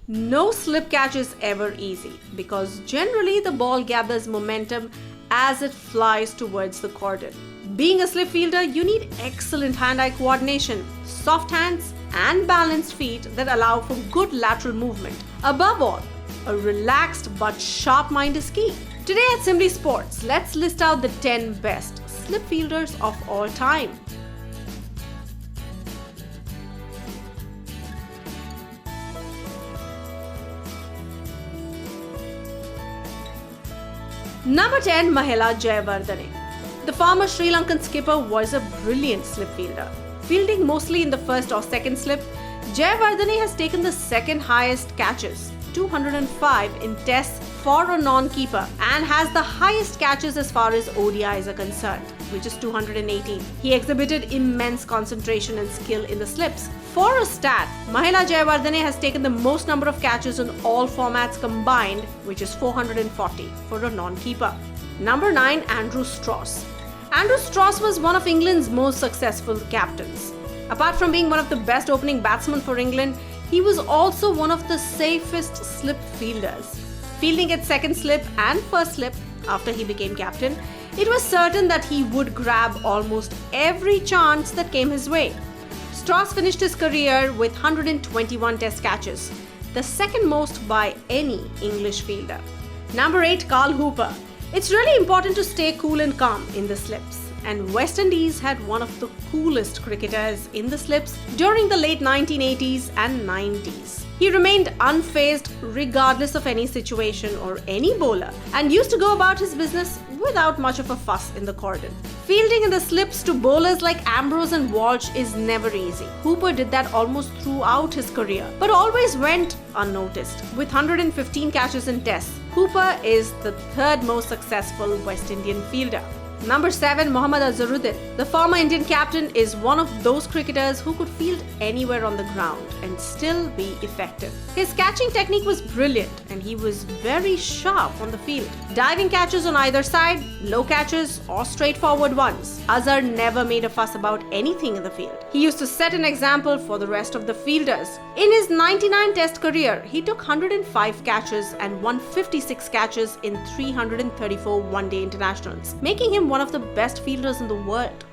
No slip catch is ever easy because generally the ball gathers momentum as it flies towards the cordon. Being a slip fielder, you need excellent hand-eye coordination, soft hands, and balanced feet that allow for good lateral movement. Above all, a relaxed but sharp mind is key. Today at Simbly Sports, let's list out the 10 best slip fielders of all time. Number 10. Mahela Jayawardene. The former Sri Lankan skipper was a brilliant slip fielder. Fielding mostly in the first or second slip, Jayawardene has taken the second highest catches, 205 in tests for a non-keeper, and has the highest catches as far as ODIs are concerned, which is 218. He exhibited immense concentration and skill in the slips. For a stat, Mahela Jayawardene has taken the most number of catches in all formats combined, which is 440 for a non-keeper. Number 9. Andrew Strauss. Andrew Strauss was one of England's most successful captains. Apart from being one of the best opening batsmen for England, he was also one of the safest slip fielders. Fielding at second slip and first slip after he became captain, it was certain that he would grab almost every chance that came his way. Strauss finished his career with 121 test catches, the second most by any English fielder. Number 8. Carl Hooper. It's really important to stay cool and calm in the slips, and West Indies had one of the coolest cricketers in the slips during the late 1980s and 90s. He remained unfazed regardless of any situation or any bowler, and used to go about his business without much of a fuss in the cordon. Fielding in the slips to bowlers like Ambrose and Walsh is never easy. Hooper did that almost throughout his career, but always went unnoticed. With 115 catches in tests, Hooper is the third most successful West Indian fielder. Number 7. Mohammad Azharuddin. The former Indian captain is one of those cricketers who could field anywhere on the ground and still be effective. His catching technique was brilliant and he was very sharp on the field. Diving catches on either side, low catches or straightforward ones. Azhar never made a fuss about anything in the field. He used to set an example for the rest of the fielders. In his 99 test career, he took 105 catches and 156 catches in 334 one-day internationals, making him one of the best fielders in the world.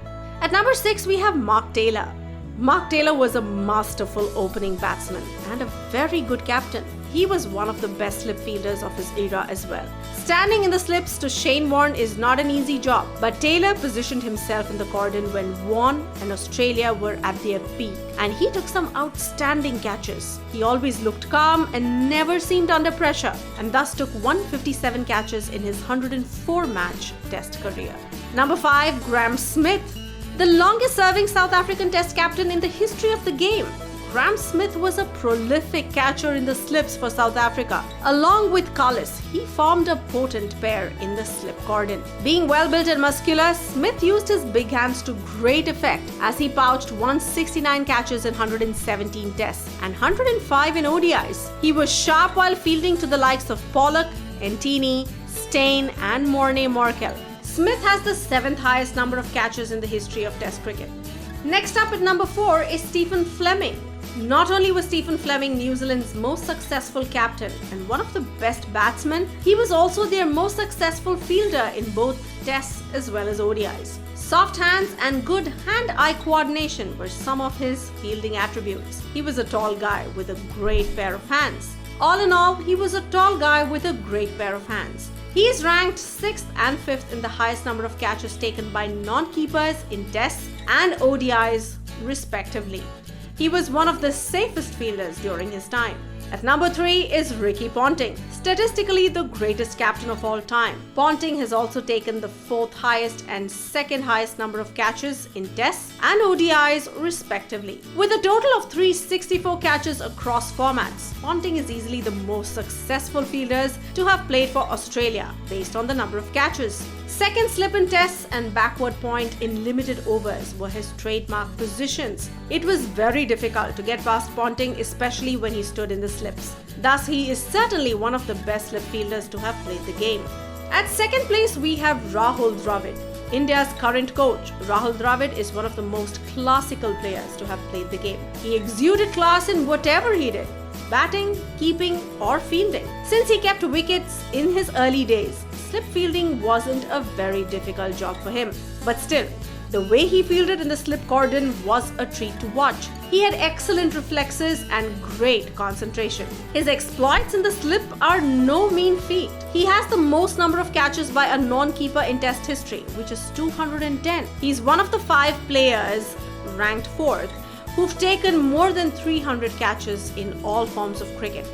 At number 6, we have Mark Taylor. Mark Taylor was a masterful opening batsman and a very good captain. He was one of the best slip fielders of his era as well. Standing in the slips to Shane Warne is not an easy job, but Taylor positioned himself in the cordon when Warne and Australia were at their peak, and he took some outstanding catches. He always looked calm and never seemed under pressure, and thus took 157 catches in his 104-match test career. Number 5. Graeme Smith. The longest serving South African test captain in the history of the game. Graeme Smith was a prolific catcher in the slips for South Africa. Along with Cullis, he formed a potent pair in the slip cordon. Being well-built and muscular, Smith used his big hands to great effect as he pouched 169 catches in 117 tests and 105 in ODIs. He was sharp while fielding to the likes of Pollock, Entini, Steyn and Morne Morkel. Smith has the 7th highest number of catches in the history of Test cricket. Next up at number 4 is Stephen Fleming. Not only was Stephen Fleming New Zealand's most successful captain and one of the best batsmen, he was also their most successful fielder in both Tests as well as ODIs. Soft hands and good hand-eye coordination were some of his fielding attributes. He was a tall guy with a great pair of hands. All in all, he was a tall guy with a great pair of hands. He is ranked 6th and 5th in the highest number of catches taken by non-keepers in Tests and ODIs respectively. He was one of the safest fielders during his time. At number 3 is Ricky Ponting, statistically the greatest captain of all time. Ponting has also taken the 4th highest and 2nd highest number of catches in Tests and ODIs respectively. With a total of 364 catches across formats, Ponting is easily the most successful fielders to have played for Australia based on the number of catches. Second slip in Tests and backward point in limited overs were his trademark positions. It was very difficult to get past Ponting, especially when he stood in the slips. Thus, he is certainly one of the best slip fielders to have played the game. At second place, we have Rahul Dravid. India's current coach, Rahul Dravid, is one of the most classical players to have played the game. He exuded class in whatever he did. batting, keeping, or fielding. Since he kept wickets in his early days, slip fielding wasn't a very difficult job for him. But still, the way he fielded in the slip cordon was a treat to watch. He had excellent reflexes and great concentration. His exploits in the slip are no mean feat. He has the most number of catches by a non-keeper in Test history, which is 210. He's one of the 5 players ranked 4th who've taken more than 300 catches in all forms of cricket.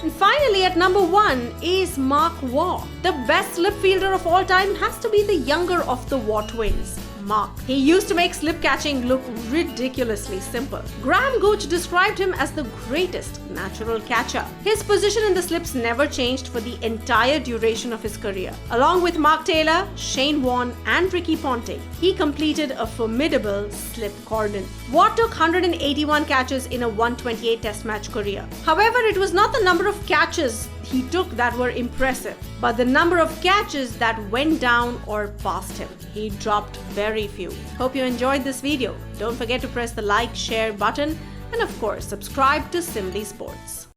And finally, at number 1 is Waugh. The best slip fielder of all time has to be the younger of the Waugh twins, Mark. He used to make slip catching look ridiculously simple. Graham Gooch described him as the greatest natural catcher. His position in the slips never changed for the entire duration of his career. Along with Mark Taylor, Shane Warne and Ricky Ponting, he completed a formidable slip cordon. Waugh took 181 catches in a 128 Test match career. However, it was not the number of catches he took that were impressive, but the number of catches that went down or past him. He dropped very few. Hope you enjoyed this video. Don't forget to press the like, share button and of course subscribe to Simbly Sports.